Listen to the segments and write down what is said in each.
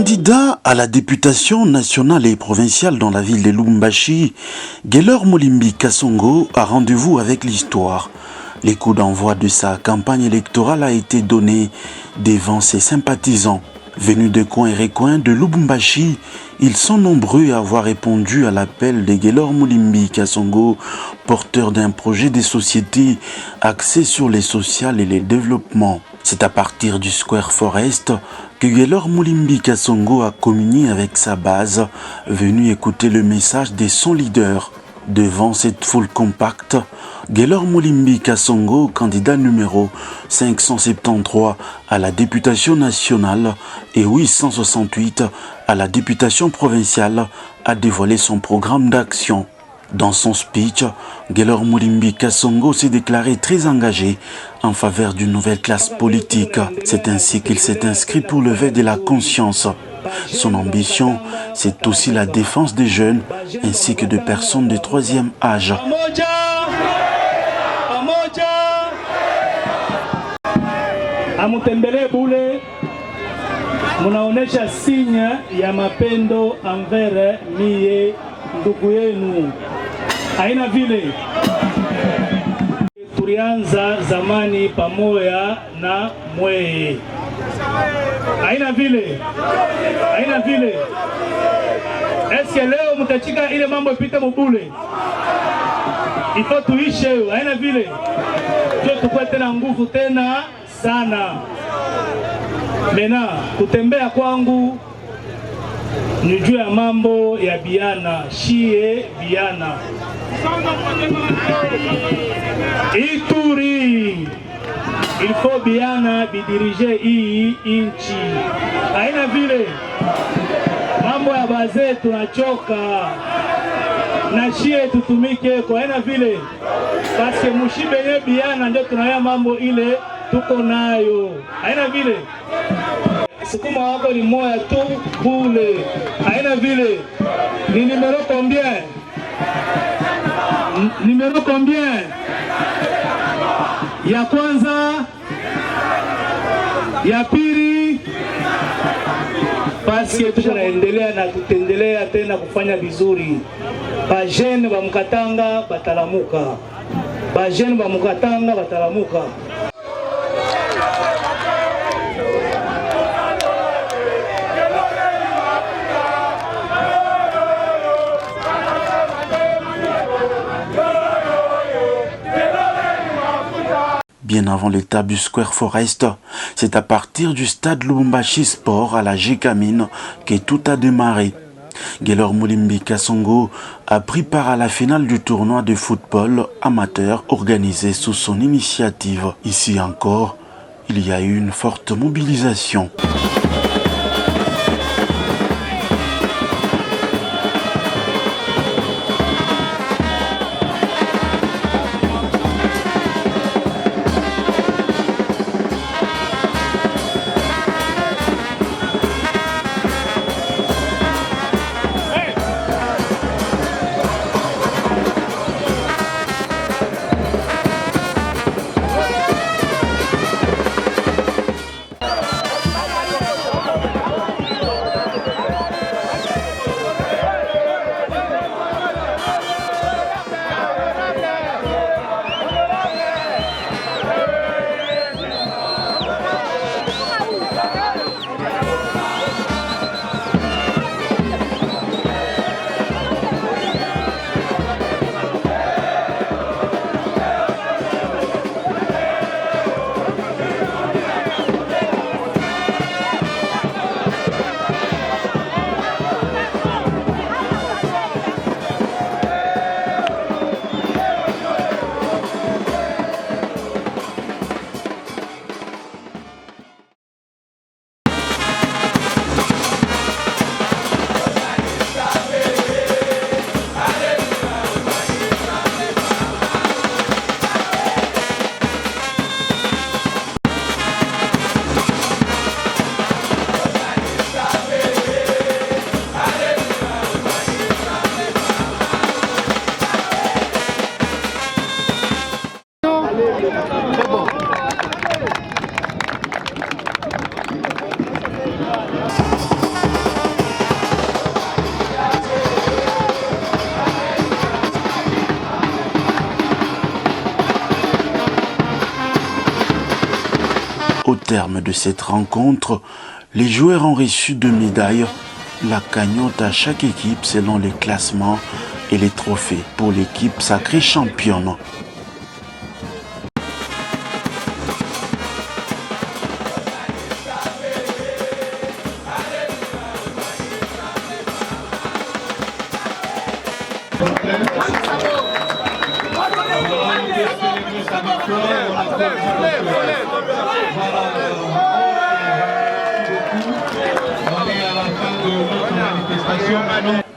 Candidat à la députation nationale et provinciale dans la ville de Lubumbashi, Gaylor Mulimbi Kasongo a rendez-vous avec l'histoire. Les coups d'envoi de sa campagne électorale a été donné devant ses sympathisants. Venus de coins et recoins de Lubumbashi, ils sont nombreux à avoir répondu à l'appel de Gaylor Mulimbi Kasongo, porteur d'un projet de société axé sur les sociales et les développements. C'est à partir du Square Forest que Gaylor Mulimbi Kasongo a communié avec sa base, venu écouter le message de son leader. Devant cette foule compacte, Gaylor Mulimbi Kasongo, candidat numéro 573 à la députation nationale et 868 à la députation provinciale, a dévoilé son programme d'action. Dans son speech, Gaylor Mulimbi Kasongo s'est déclaré très engagé en faveur d'une nouvelle classe politique. C'est ainsi qu'il s'est inscrit pour lever de la conscience. Son ambition, c'est aussi la défense des jeunes ainsi que de personnes de troisième âge. Amutembele bule, munaonesha sinya ya mapendo envers mie ndugu yenu. Haina vile tulianza zamani pamoja na mweye. Haina vile eske leo mutachika ile mambo ipite mubule, ifo tuishe. Haina vile jo tukue tena nguvu tena sana. Mena kutembea kwangu ni juu ya mambo ya biana, shie biana Ituri. Il faut biana bidirige hii inchi. Haina vile mambo ya bazee tunachoka na shie tutumike kwa. Haina vile paske mushibe ye biana ndio tunaya mambo ile tuko nayo. Haina vile sukuma wako ni moya tu kule. Haina vile ni numero combien? Numero combien? Ya kwanza, ya pili, paske tunaendelea na tutendelea tena kufanya vizuri. Bajene ba Mukatanga batalamuka. Bajene ba Mukatanga batalamuka. Bien avant l'étape du Square Forest, c'est à partir du stade Lubumbashi Sport à la Gécamine que tout a démarré. Gaylor Mulimbi Kasongo a pris part à la finale du tournoi de football amateur organisé sous son initiative. Ici encore, il y a eu une forte mobilisation. Au terme de cette rencontre, les joueurs ont reçu 2 médailles, la cagnotte à chaque équipe selon les classements et les trophées pour l'équipe sacrée championne.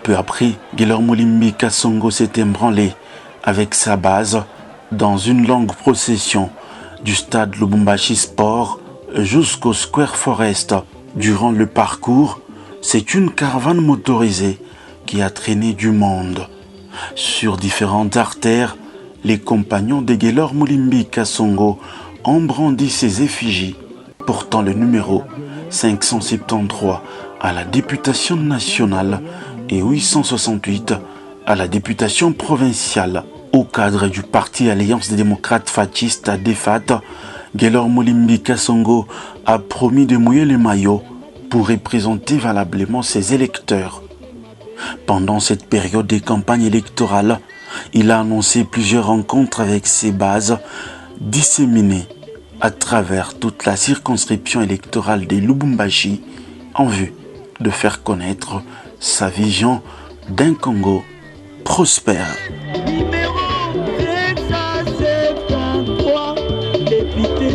Peu après, Guillermo Limbi Kasongo s'est ébranlé avec sa base dans une longue procession du stade Lubumbashi Sport jusqu'au Square Forest. Durant le parcours, c'est une caravane motorisée qui a traîné du monde. Sur différentes artères, les compagnons de Guillermo Limbi Kasongo ont brandi ses effigies, portant le numéro 573 à la députation nationale et 868 à la députation provinciale. Au cadre du parti Alliance des démocrates fascistes à DEFAT, Guillermo Limbi Kasongo a promis de mouiller le maillot pour représenter valablement ses électeurs. Pendant cette période de campagne électorale, il a annoncé plusieurs rencontres avec ses bases disséminées à travers toute la circonscription électorale de Lubumbashi en vue de faire connaître sa vision d'un Congo prospère. Numéro 573, député